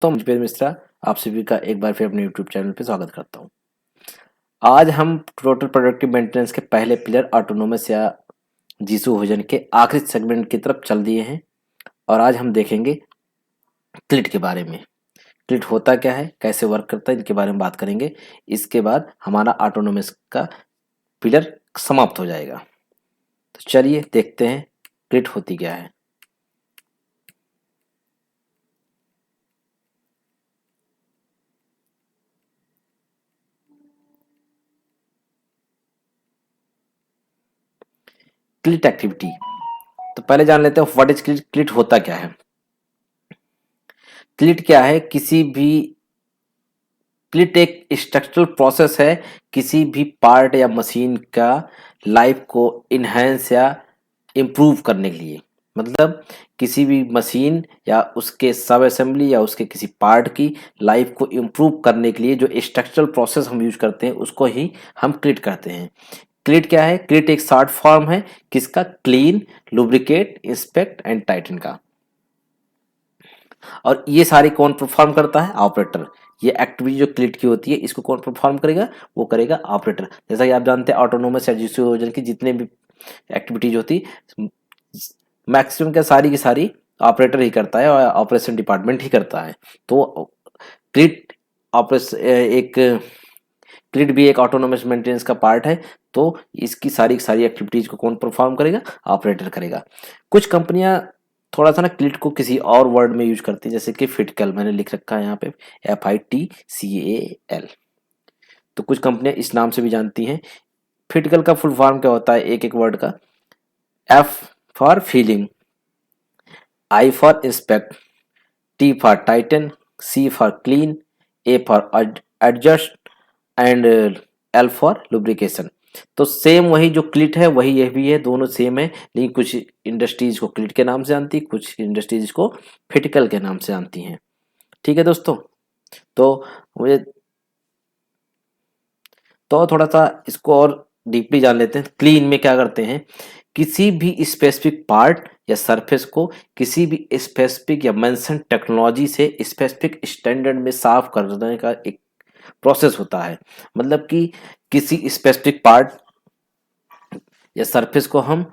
तो मुझे मिश्रा आप सभी का एक बार फिर अपने यूट्यूब चैनल पे स्वागत करता हूँ। आज हम टोटल प्रोडक्टिव मेंटेनेंस के पहले पिलर ऑटोनोमस या जीसू विजन के आखिरी सेगमेंट की तरफ चल दिए हैं और आज हम देखेंगे क्लिट के बारे में। क्लिट होता क्या है, कैसे वर्क करता है, इनके बारे में बात करेंगे। इसके बाद हमारा ऑटोनोमस का पिलर समाप्त हो जाएगा। तो चलिए देखते हैं क्लिट होती क्या है। क्लिट एक्टिविटी, तो पहले जान लेते हैं व्हाट इज क्लिट। क्लिट होता क्या है। क्लिट क्या है, क्लिट एक स्ट्रक्चरल प्रोसेस है किसी भी पार्ट या मशीन का लाइफ को इन्हेंस या इम्प्रूव करने के लिए। मतलब किसी भी मशीन या उसके सब असेंबली या उसके किसी पार्ट की लाइफ को इम्प्रूव करने के लिए जो स्ट्रक्चरल प्रोसेस हम यूज करते हैं उसको ही हम क्लिट कहते हैं। क्लिट क्या है, क्लिट एक शॉर्ट फॉर्म है किसका, clean, lubricate, inspect and Titan का। और ये सारी कौन परफॉर्म करता है, ऑपरेटर। ये एक्टिविटी जो क्लिट की होती है इसको कौन परफॉर्म करेगा, वो करेगा ऑपरेटर। जैसा कि आप जानते हैं ऑटोनोमस या डिसीजन की जितने भी एक्टिविटीज होती मैक्सिमम क्या सारी की सारी ऑपरेटर ही करता है और ऑपरेशन डिपार्टमेंट ही करता है। तो क्लिट ऑपरेशन एक क्लिट भी एक ऑटोनोमस मेंटेनेंस का पार्ट है। तो इसकी सारी की सारी एक्टिविटीज को कौन परफॉर्म करेगा, ऑपरेटर करेगा। कुछ कंपनियां थोड़ा सा ना क्लिट को किसी और वर्ड में यूज करती है, जैसे कि फिटकल मैंने लिख रखा है यहाँ पे, FITCAL। तो कुछ कंपनियां इस नाम से भी जानती हैं। फिटकल का फुल फॉर्म क्या होता है एक एक वर्ड का, F for feeling, I for inspect, T for Titan, C for clean, A for adjust and L for lubrication. तो सेम वही जो क्लिट है वही यह भी है, दोनों सेम है। लेकिन कुछ इंडस्ट्रीज को क्लिट के नाम से जानती है, कुछ इंडस्ट्रीज को फिटिकल के नाम से जानती हैं। ठीक है दोस्तों। तो मुझे तो थोड़ा सा इसको और डीपली जान लेते हैं। क्लीन में क्या करते हैं, किसी भी स्पेसिफिक पार्ट या सरफेस को किसी भी स्पेसिफिक या मेंशन टेक्नोलॉजी से स्पेसिफिक स्टैंडर्ड में साफ करने का एक प्रोसेस होता है। मतलब कि किसी स्पेसिफिक पार्ट या सरफेस को हम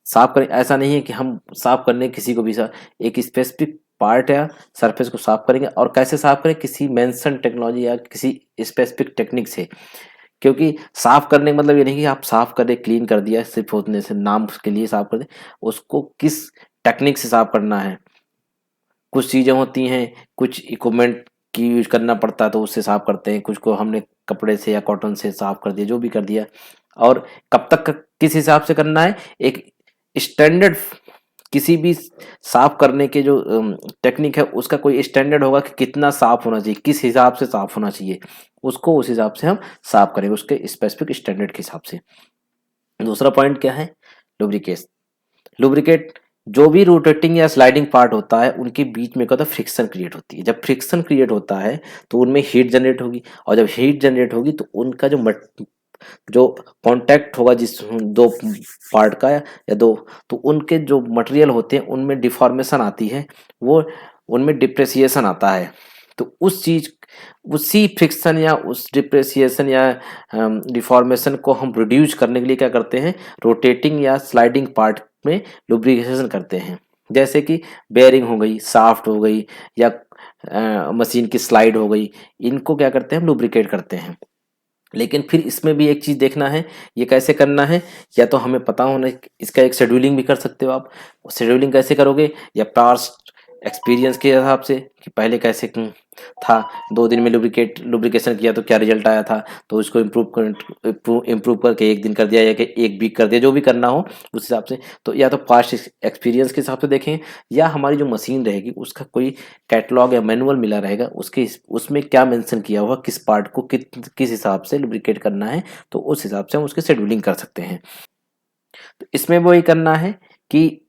साफ करें, ऐसा नहीं है कि हम साफ करने किसी को भी एक स्पेसिफिक पार्ट या सरफेस को साफ करेंगे। और कैसे साफ करें, किसी मेंशन टेक्नोलॉजी या किसी स्पेसिफिक टेक्निक से। क्योंकि साफ करने का मतलब ये नहीं कि आप साफ कर दे, क्लीन कर दिया सिर्फ होने से, नाम के लिए साफ कर दे। उसको किस टेक्निक से साफ करना है। कुछ चीजें होती हैं, कुछ इक्विपमेंट की यूज करना पड़ता है तो उससे साफ करते हैं, कुछ को हमने कपड़े से या कॉटन से साफ कर दिया, जो भी कर दिया। और कब तक किस हिसाब से करना है, एक स्टैंडर्ड, किसी भी साफ करने के जो टेक्निक है उसका कोई स्टैंडर्ड होगा कि कितना साफ होना चाहिए, किस हिसाब से साफ होना चाहिए, उसको उस हिसाब से हम साफ करेंगे, उसके स्पेसिफिक स्टैंडर्ड के हिसाब से। दूसरा पॉइंट क्या है, लुब्रिकेट। लुब्रिकेट, जो भी रोटेटिंग या स्लाइडिंग पार्ट होता है उनके बीच में क्या होता है, फ्रिक्शन क्रिएट होती है। जब फ्रिक्शन क्रिएट होता है तो उनमें हीट जनरेट होगी, और जब हीट जनरेट होगी तो उनका जो कांटेक्ट होगा जिस दो पार्ट का या दो, तो उनके जो मटेरियल होते हैं उनमें डिफॉर्मेशन आती है, वो उनमें डिप्रेसिएशन आता है। तो उस चीज, उसी फ्रिक्शन या उस डिप्रेसिएशन या डिफॉर्मेशन को हम रिड्यूस करने के लिए क्या करते हैं, रोटेटिंग या स्लाइडिंग पार्ट में लुब्रिकेशन करते हैं। जैसे कि बेयरिंग हो गई, शाफ्ट हो गई, या मशीन की स्लाइड हो गई, इनको क्या करते हैं, हम लुब्रिकेट करते हैं। लेकिन फिर इसमें भी एक चीज देखना है, ये कैसे करना है, या तो हमें पता होना, इसका एक शेड्यूलिंग भी कर सकते हो आप। शेड्यूलिंग कैसे करोगे, या पास्ट एक्सपीरियंस के हिसाब से कि पहले कैसे था, 2 दिन में लुब्रिकेशन किया तो क्या रिजल्ट आया था, तो उसको इम्प्रूव करके 1 दिन कर दिया या कि 1 वीक कर दिया, जो भी करना हो उस हिसाब से। तो या तो पास्ट एक्सपीरियंस के हिसाब से देखें, या हमारी जो मशीन रहेगी उसका कोई कैटलॉग या मैनुअल मिला रहेगा, उसके उसमें क्या मेंशन किया हुआ, किस पार्ट को किस हिसाब से लुब्रिकेट करना है, तो उस हिसाब से हम उसकी शेड्यूलिंग कर सकते हैं। तो इसमें वो ही करना है कि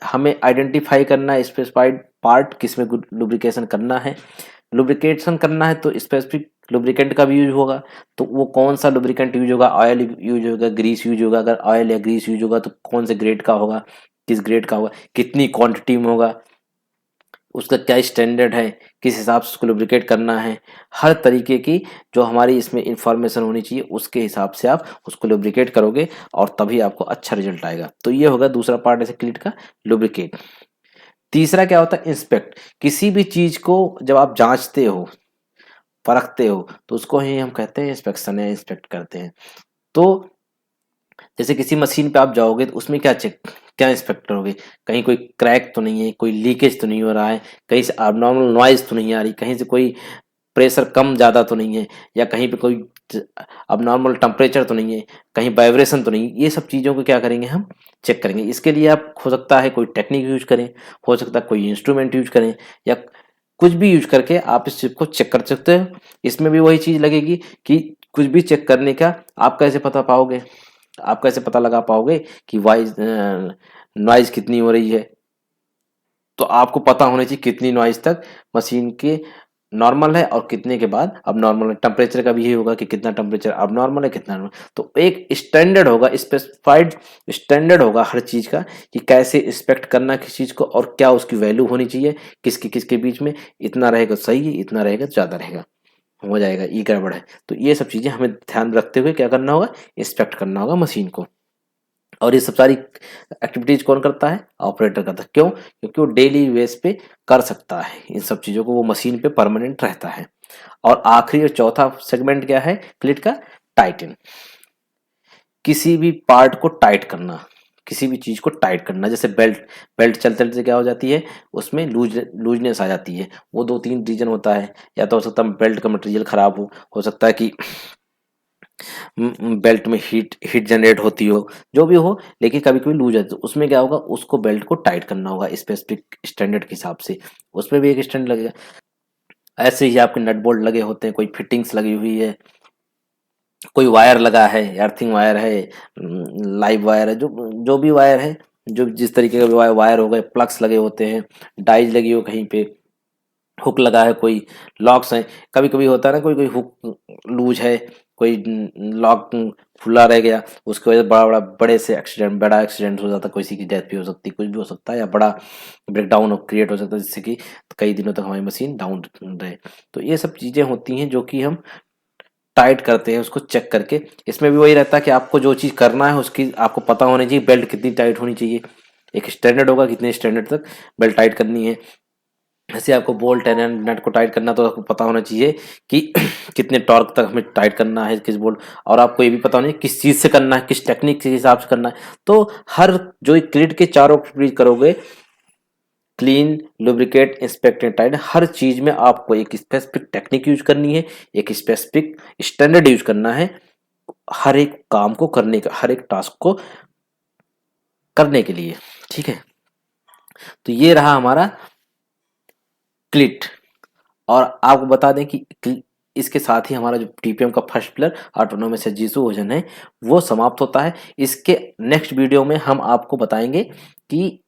हमें आइडेंटिफाई करना है स्पेसिफाइड पार्ट किसमें लुब्रिकेशन करना है। लुब्रिकेशन करना है तो स्पेसिफिक लुब्रिकेंट का भी यूज होगा। तो वो कौन सा लुब्रिकेंट यूज होगा, ऑयल यूज होगा, ग्रीस यूज होगा। अगर ऑयल या ग्रीस यूज होगा तो कौन से ग्रेड का होगा, किस ग्रेड का होगा, कितनी क्वांटिटी में होगा, उसका क्या स्टैंडर्ड है, किस हिसाब से उसको लुब्रिकेट करना है, हर तरीके की जो हमारी इसमें इंफॉर्मेशन होनी चाहिए उसके हिसाब से आप उसको लुब्रिकेट करोगे और तभी आपको अच्छा रिजल्ट आएगा। तो ये होगा दूसरा पार्ट ऐसे क्लीट का, लुब्रिकेट। तीसरा क्या होता है, इंस्पेक्ट। किसी भी चीज को जब आप जांचते हो, परखते हो, तो उसको ही हम कहते हैं इंस्पेक्शन या इंस्पेक्ट करते हैं। तो जैसे किसी मशीन पे आप जाओगे तो उसमें क्या इंस्पेक्ट करोगे, कहीं कोई क्रैक तो नहीं है, कोई लीकेज तो नहीं हो रहा है, कहीं से abnormal नॉइज तो नहीं आ रही, कहीं से कोई प्रेशर कम ज़्यादा तो नहीं है, या कहीं पे कोई abnormal टेम्परेचर तो नहीं है, कहीं वाइब्रेशन तो नहीं है। ये सब चीज़ों को क्या करेंगे, हम चेक करेंगे। इसके लिए आप हो सकता है कोई टेक्निक यूज करें, हो सकता है कोई इंस्ट्रूमेंट यूज करें, या कुछ भी यूज करके आप इस चीज को चेक कर सकते हो। इसमें भी वही चीज लगेगी कि कुछ भी चेक करने का आप कैसे पता पाओगे, आप कैसे पता लगा पाओगे कि वाइज नॉइज कितनी हो रही है। तो आपको पता होना चाहिए कितनी नॉइज तक मशीन के नॉर्मल है और कितने के बाद अब नॉर्मल है। टेम्परेचर का भी यही होगा कि कितना टेम्परेचर अब नॉर्मल है, कितना normal। तो एक स्टैंडर्ड होगा, स्पेसिफाइड स्टैंडर्ड होगा हर चीज का कि कैसे इंस्पेक्ट करना किस चीज को और क्या उसकी वैल्यू होनी चाहिए, किसके किसके बीच में, इतना रहेगा सही है, इतना रहेगा तो ज्यादा रहेगा, हो जाएगा, ये गड़बड़ है। तो ये सब चीजें हमें ध्यान रखते हुए क्या करना होगा, इंस्पेक्ट करना होगा मशीन को। और ये सब सारी एक्टिविटीज कौन करता है, ऑपरेटर करता है। क्यों, क्योंकि वो डेली बेस पे कर सकता है इन सब चीजों को, वो मशीन पे परमानेंट रहता है। और आखिरी और चौथा सेगमेंट क्या है क्लिट का, टाइटन। किसी भी पार्ट को टाइट करना, किसी भी चीज को टाइट करना, जैसे बेल्ट, बेल्ट चलते चलते क्या हो जाती है, उसमें लूजनेस आ जाती है। वो दो तीन रीजन होता है, या तो हो सकता है बेल्ट का मटेरियल खराब हो सकता है कि बेल्ट में हीट हीट जनरेट होती हो, जो भी हो, लेकिन कभी कभी लूज है तो उसमें क्या होगा, उसको बेल्ट को टाइट करना होगा स्पेसिफिक स्टैंडर्ड के हिसाब से, उसमें भी एक स्टैंडर्ड लगेगा। ऐसे ही आपके नट बोल्ट लगे होते हैं, कोई फिटिंग्स लगी हुई है, कोई वायर लगा है, अर्थिंग वायर है, लाइव वायर है, जो जो भी वायर है, जो जिस तरीके का भी वायर वायर हो गए, प्लग्स लगे होते हैं, डाइज लगी हो कहीं पे, हुक लगा है, कोई लॉक्स हैं। कभी कभी होता है ना, कोई कोई हुक लूज है, कोई लॉक खुला रह गया, उसकी वजह से बड़ा बड़ा बड़े से एक्सीडेंट, बड़ा एक्सीडेंट हो जाता है, किसी की डेथ भी हो सकती है, कुछ भी हो सकता है, या बड़ा ब्रेकडाउन क्रिएट हो सकता है, जिससे कि कई दिनों तक हमारी मशीन डाउन रहे। तो ये सब चीज़ें होती हैं जो कि हम टाइट करते हैं उसको चेक करके। इसमें भी वही रहता है कि आपको जो चीज़ करना है उसकी आपको पता होनी चाहिए, बेल्ट कितनी टाइट होनी चाहिए, एक स्टैंडर्ड होगा कितने स्टैंडर्ड तक बेल्ट टाइट करनी है। ऐसे आपको बोल्ट एंड नट को टाइट करना तो आपको पता होना चाहिए कि कितने टॉर्क तक हमें टाइट करना है किस बोल्ट, और आपको ये भी पता होना चाहिए किस चीज़ से करना है, किस टेक्निक के हिसाब से करना है। तो हर जो क्लिड के चारों फ्रीज करोगे, clean, lubricate, inspect and tight, हर चीज में आपको एक स्पेसिफिक टेक्निक यूज करनी है, एक स्पेसिफिक स्टैंडर्ड यूज करना है, हर एक काम को करने का, हर एक टास्क को करने के लिए। ठीक है, तो ये रहा हमारा क्लिट। और आपको बता दें कि इसके साथ ही हमारा जो टीपीएम का फर्स्ट पिलर ऑटोनोमस या जीसू वर्जन है वो समाप्त होता है। इसके नेक्स्ट वीडियो में हम आपको बताएंगे कि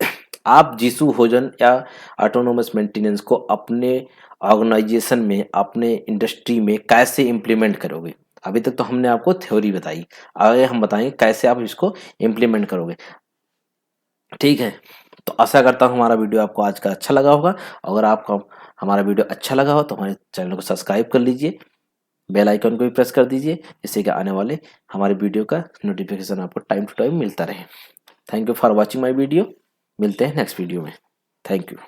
आप जीसू वर्जन या ऑटोनोमस मेंटेनेंस को अपने ऑर्गेनाइजेशन में, अपने इंडस्ट्री में कैसे इम्प्लीमेंट करोगे। अभी तक तो हमने आपको थ्योरी बताई, आगे हम बताएंगे कैसे आप इसको इम्प्लीमेंट करोगे। ठीक है, तो आशा करता हूँ हमारा वीडियो आपको आज का अच्छा लगा होगा। अगर आपको हमारा वीडियो अच्छा लगा हो तो हमारे चैनल को सब्सक्राइब कर लीजिए, बेल आइकन को भी प्रेस कर दीजिए, जिससे कि आने वाले हमारे वीडियो का नोटिफिकेशन आपको टाइम टू टाइम मिलता रहे। Thank you for watching my video. मिलते हैं नेक्स्ट वीडियो में। Thank you.